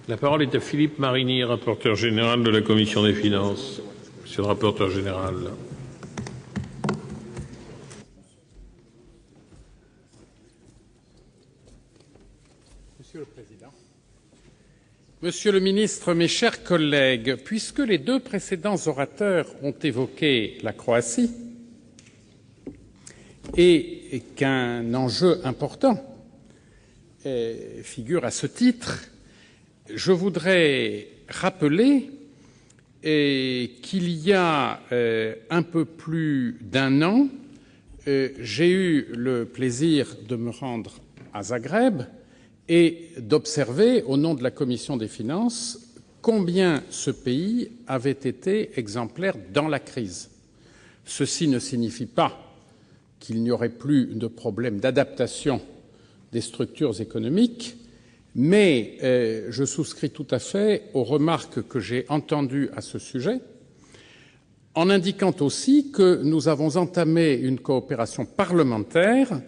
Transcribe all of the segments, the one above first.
La parole est à Philippe Marigny, rapporteur général de la Commission des finances. Monsieur le rapporteur général. Monsieur le Président, Monsieur le Ministre, mes chers collègues, puisque les deux précédents orateurs ont évoqué la Croatie et qu'un enjeu important figure à ce titre, je voudrais rappeler qu'il y a un peu plus d'un an, j'ai eu le plaisir de me rendre à Zagreb et d'observer, au nom de la Commission des finances, combien ce pays avait été exemplaire dans la crise. Ceci ne signifie pas qu'il n'y aurait plus de problème d'adaptation des structures économiques, mais je souscris tout à fait aux remarques que j'ai entendues à ce sujet, en indiquant aussi que nous avons entamé une coopération parlementaire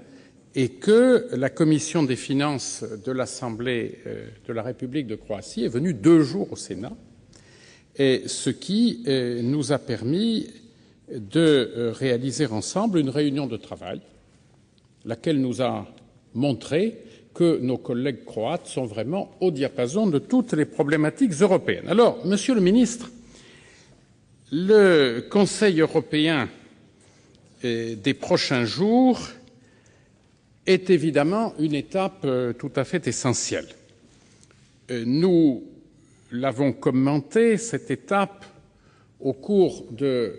et que la Commission des finances de l'Assemblée de la République de Croatie est venue 2 jours au Sénat, ce qui nous a permis de réaliser ensemble une réunion de travail, laquelle nous a montré que nos collègues croates sont vraiment au diapason de toutes les problématiques européennes. Alors, Monsieur le Ministre, le Conseil européen des prochains jours est évidemment une étape tout à fait essentielle. Nous l'avons commenté, cette étape, au cours de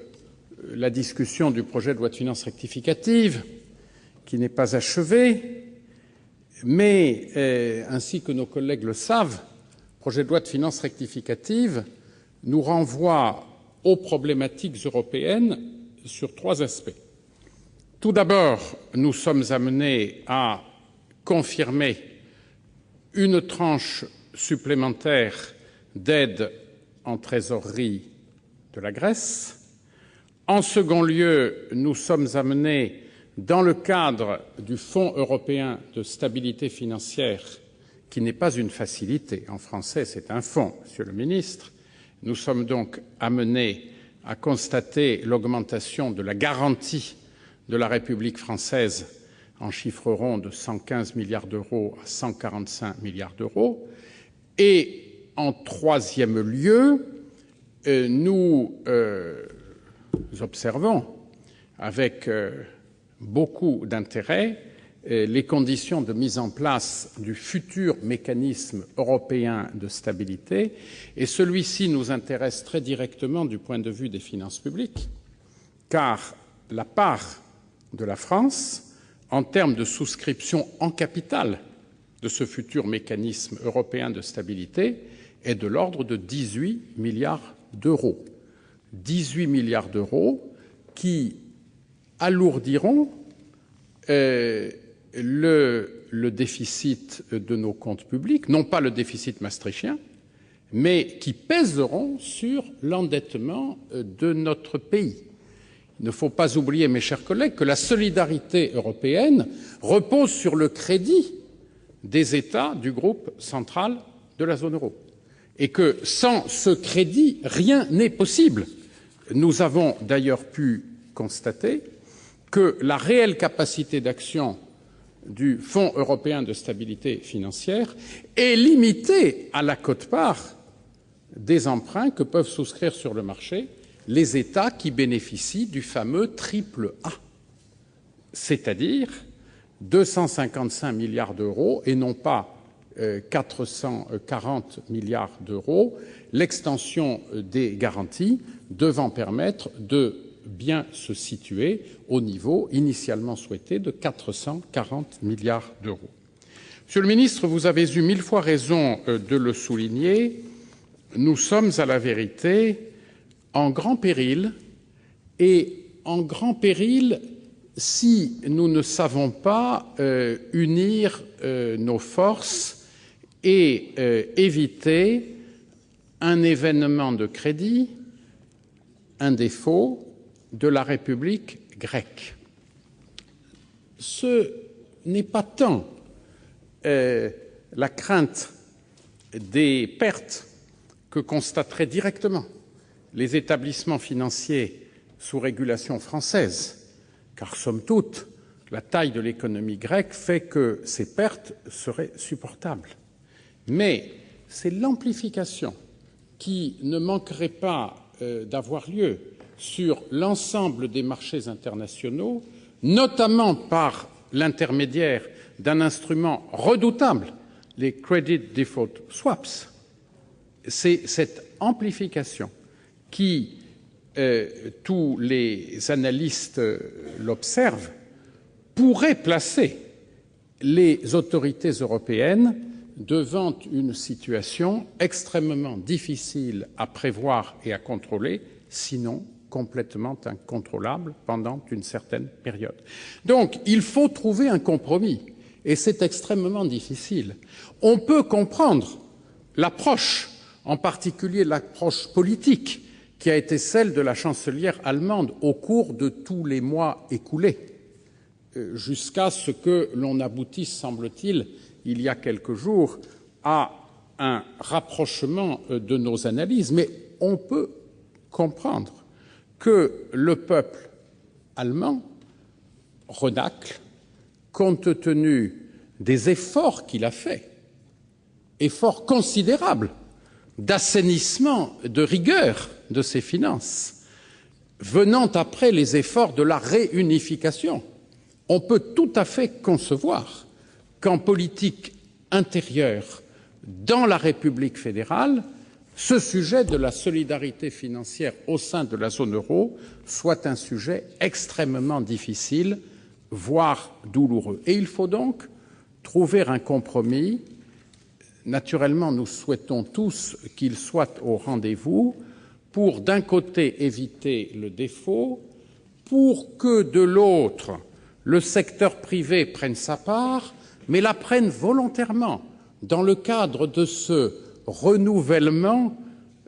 la discussion du projet de loi de finances rectificative, qui n'est pas achevé, mais, ainsi que nos collègues le savent, le projet de loi de finances rectificative nous renvoie aux problématiques européennes sur 3 aspects. Tout d'abord, nous sommes amenés à confirmer une tranche supplémentaire d'aide en trésorerie de la Grèce. En second lieu, nous sommes amenés, dans le cadre du Fonds européen de stabilité financière, qui n'est pas une facilité, en français c'est un fonds, Monsieur le Ministre, nous sommes donc amenés à constater l'augmentation de la garantie de la République française en chiffre rond de 115 milliards d'euros à 145 milliards d'euros. Et en troisième lieu, nous observons avec beaucoup d'intérêt les conditions de mise en place du futur mécanisme européen de stabilité, et celui-ci nous intéresse très directement du point de vue des finances publiques, car la part de la France, en termes de souscription en capital de ce futur mécanisme européen de stabilité, est de l'ordre de 18 milliards d'euros. 18 milliards d'euros qui alourdiront le déficit de nos comptes publics, non pas le déficit maastrichtien, mais qui pèseront sur l'endettement de notre pays. Il ne faut pas oublier, mes chers collègues, que la solidarité européenne repose sur le crédit des États du groupe central de la zone euro, et que sans ce crédit, rien n'est possible. Nous avons d'ailleurs pu constater que la réelle capacité d'action du Fonds européen de stabilité financière est limitée à la quote-part des emprunts que peuvent souscrire sur le marché les États qui bénéficient du fameux triple A, c'est-à-dire 255 milliards d'euros et non pas 440 milliards d'euros, l'extension des garanties devant permettre de bien se situer au niveau initialement souhaité de 440 milliards d'euros. Monsieur le ministre, vous avez eu 1000 fois raison de le souligner. Nous sommes à la vérité en grand péril, et en grand péril si nous ne savons pas unir nos forces et éviter un événement de crédit, un défaut de la République grecque. Ce n'est pas tant la crainte des pertes que constateraient directement les établissements financiers sous régulation française, car somme toute, la taille de l'économie grecque fait que ces pertes seraient supportables. Mais c'est l'amplification qui ne manquerait pas d'avoir lieu sur l'ensemble des marchés internationaux, notamment par l'intermédiaire d'un instrument redoutable, les Credit Default Swaps. C'est cette amplification qui, tous les analystes l'observent, pourrait placer les autorités européennes devant une situation extrêmement difficile à prévoir et à contrôler, sinon complètement incontrôlable pendant une certaine période. Donc, il faut trouver un compromis, et c'est extrêmement difficile. On peut comprendre l'approche, en particulier l'approche politique, qui a été celle de la chancelière allemande au cours de tous les mois écoulés, jusqu'à ce que l'on aboutisse, semble-t-il, il y a quelques jours, à un rapprochement de nos analyses. Mais on peut comprendre que le peuple allemand renacle compte tenu des efforts qu'il a faits, efforts considérables d'assainissement, de rigueur de ses finances, venant après les efforts de la réunification. On peut tout à fait concevoir qu'en politique intérieure, dans la République fédérale, ce sujet de la solidarité financière au sein de la zone euro soit un sujet extrêmement difficile, voire douloureux. Et il faut donc trouver un compromis. Naturellement, nous souhaitons tous qu'il soit au rendez-vous pour, d'un côté, éviter le défaut, pour que, de l'autre, le secteur privé prenne sa part, mais la prenne volontairement dans le cadre de ce renouvellement,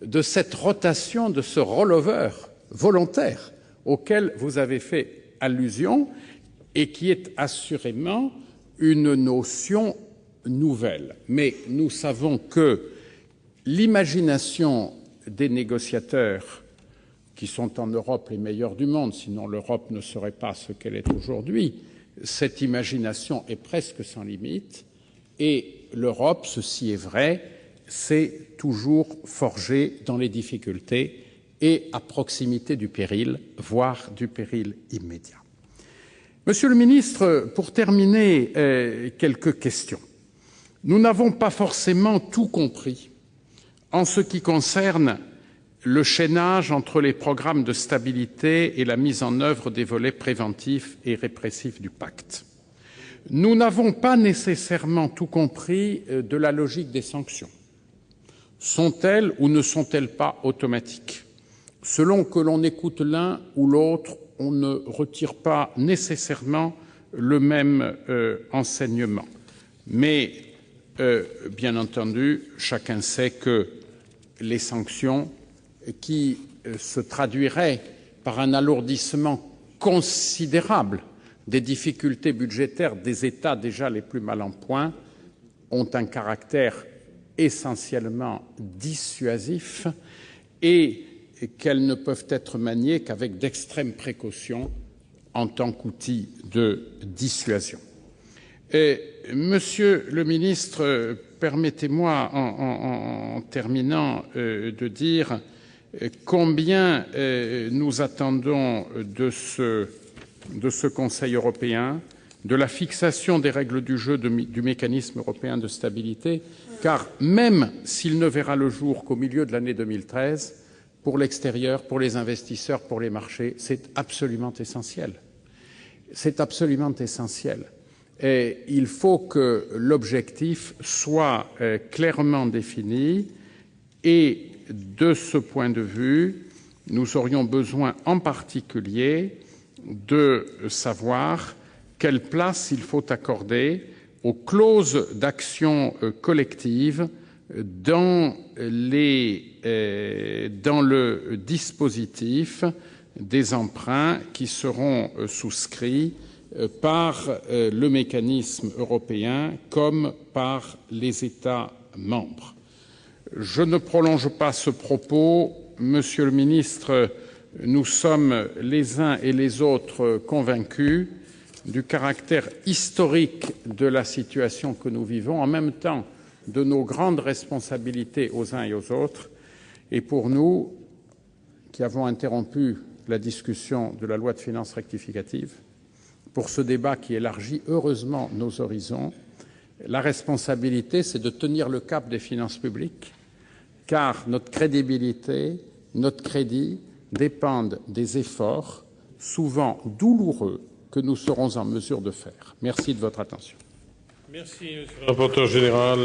de cette rotation, de ce rollover volontaire auquel vous avez fait allusion et qui est assurément une notion nouvelle. Mais nous savons que l'imagination des négociateurs, qui sont en Europe les meilleurs du monde, sinon l'Europe ne serait pas ce qu'elle est aujourd'hui, cette imagination est presque sans limite, et l'Europe, ceci est vrai, s'est toujours forgée dans les difficultés et à proximité du péril, voire du péril immédiat. Monsieur le ministre, pour terminer, quelques questions. Nous n'avons pas forcément tout compris en ce qui concerne le chaînage entre les programmes de stabilité et la mise en œuvre des volets préventifs et répressifs du pacte. Nous n'avons pas nécessairement tout compris de la logique des sanctions. Sont-elles ou ne sont-elles pas automatiques? Selon que l'on écoute l'un ou l'autre, on ne retire pas nécessairement le même enseignement. Mais, bien entendu, chacun sait que les sanctions qui se traduiraient par un alourdissement considérable des difficultés budgétaires des États déjà les plus mal en point ont un caractère essentiellement dissuasif et qu'elles ne peuvent être maniées qu'avec d'extrêmes précautions en tant qu'outil de dissuasion. Monsieur le ministre, permettez-moi en terminant de dire combien nous attendons de ce Conseil européen, de la fixation des règles du jeu du mécanisme européen de stabilité, car même s'il ne verra le jour qu'au milieu de l'année 2013, pour l'extérieur, pour les investisseurs, pour les marchés, c'est absolument essentiel. C'est absolument essentiel. Et il faut que l'objectif soit clairement défini et de ce point de vue, nous aurions besoin en particulier de savoir quelle place il faut accorder aux clauses d'action collective dans le dispositif des emprunts qui seront souscrits par le mécanisme européen comme par les États membres. Je ne prolonge pas ce propos. Monsieur le ministre, nous sommes les uns et les autres convaincus du caractère historique de la situation que nous vivons, en même temps de nos grandes responsabilités aux uns et aux autres. Et pour nous, qui avons interrompu la discussion de la loi de finances rectificative, pour ce débat qui élargit heureusement nos horizons, la responsabilité, c'est de tenir le cap des finances publiques, car notre crédibilité, notre crédit dépendent des efforts, souvent douloureux, que nous serons en mesure de faire. Merci de votre attention. Merci, Monsieur le rapporteur général.